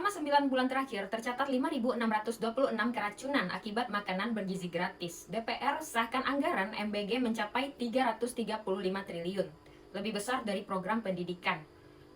Selama 9 bulan terakhir, tercatat 5.626 keracunan akibat makanan bergizi gratis. DPR sahkan anggaran MBG mencapai 335 triliun, lebih besar dari program pendidikan.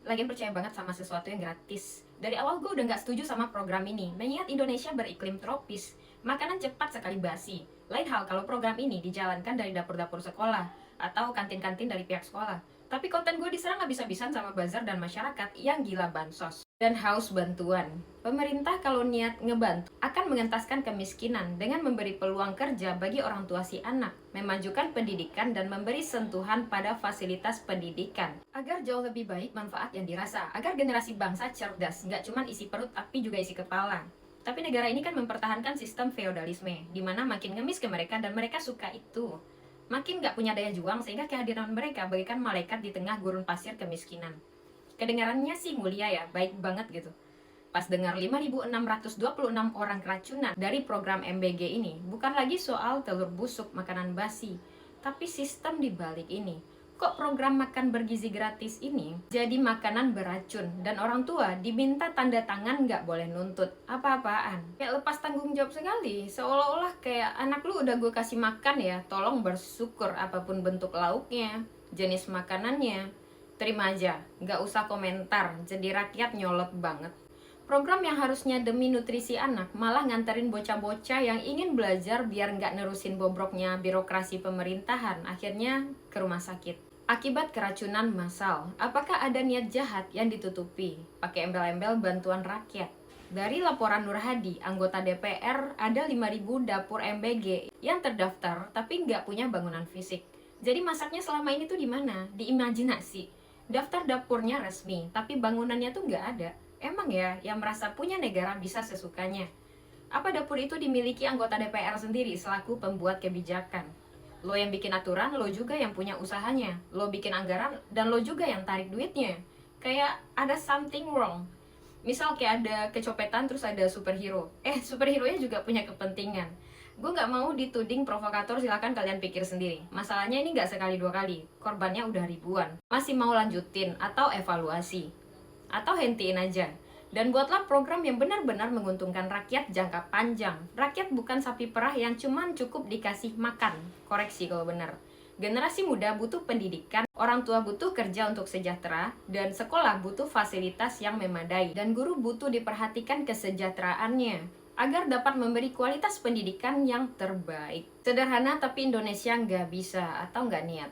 Lagian percaya banget sama sesuatu yang gratis. Dari awal gue udah gak setuju sama program ini, mengingat Indonesia beriklim tropis. Makanan cepat sekali basi. Lain hal kalau program ini dijalankan dari dapur-dapur sekolah, atau kantin-kantin dari pihak sekolah. Tapi konten gue diserang habis-habisan sama bazar dan masyarakat yang gila bansos dan haus bantuan. Pemerintah kalau niat ngebantu akan mengentaskan kemiskinan dengan memberi peluang kerja bagi orang tua si anak, memajukan pendidikan dan memberi sentuhan pada fasilitas pendidikan agar jauh lebih baik manfaat yang dirasa, agar generasi bangsa cerdas, nggak cuma isi perut tapi juga isi kepala. Tapi negara ini kan mempertahankan sistem feodalisme, di mana makin ngemis ke mereka dan mereka suka itu. Makin gak punya daya juang sehingga kehadiran mereka bagaikan malaikat di tengah gurun pasir kemiskinan. Kedengarannya sih mulia ya, baik banget gitu. Pas dengar 5.626 orang keracunan dari program MBG ini, bukan lagi soal telur busuk makanan basi, tapi sistem di balik ini. Kok program makan bergizi gratis ini jadi makanan beracun dan orang tua diminta tanda tangan nggak boleh nuntut apa-apaan? Kayak lepas tanggung jawab sekali, seolah-olah kayak anak lu udah gue kasih makan ya, tolong bersyukur apapun bentuk lauknya, jenis makanannya, terima aja, nggak usah komentar, jadi rakyat nyolot banget. Program yang harusnya demi nutrisi anak malah nganterin bocah-bocah yang ingin belajar biar nggak nerusin bobroknya birokrasi pemerintahan akhirnya ke rumah sakit. Akibat keracunan massal, apakah ada niat jahat yang ditutupi pakai embel-embel bantuan rakyat? Dari laporan Nur Hadi, anggota DPR, ada 5.000 dapur MBG yang terdaftar tapi nggak punya bangunan fisik. Jadi masaknya selama ini tuh di mana? Di imajinasi. Daftar dapurnya resmi, tapi bangunannya tuh nggak ada. Emang ya, yang merasa punya negara bisa sesukanya? Apa dapur itu dimiliki anggota DPR sendiri selaku pembuat kebijakan? Lo yang bikin aturan, lo juga yang punya usahanya. Lo bikin anggaran, dan lo juga yang tarik duitnya. Kayak ada something wrong. Misal kayak ada kecopetan terus ada superhero. Superhero-nya juga punya kepentingan. Gue gak mau dituding provokator, silakan kalian pikir sendiri. Masalahnya ini gak sekali dua kali. Korbannya udah ribuan. Masih mau lanjutin atau evaluasi? Atau hentiin aja? Dan buatlah program yang benar-benar menguntungkan rakyat jangka panjang. Rakyat bukan sapi perah yang cuman cukup dikasih makan. Koreksi kalau benar. Generasi muda butuh pendidikan, orang tua butuh kerja untuk sejahtera, dan sekolah butuh fasilitas yang memadai. Dan guru butuh diperhatikan kesejahteraannya, agar dapat memberi kualitas pendidikan yang terbaik. Sederhana tapi Indonesia nggak bisa atau nggak niat.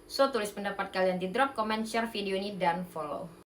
So, tulis pendapat kalian di drop, comment, share video ini, dan follow.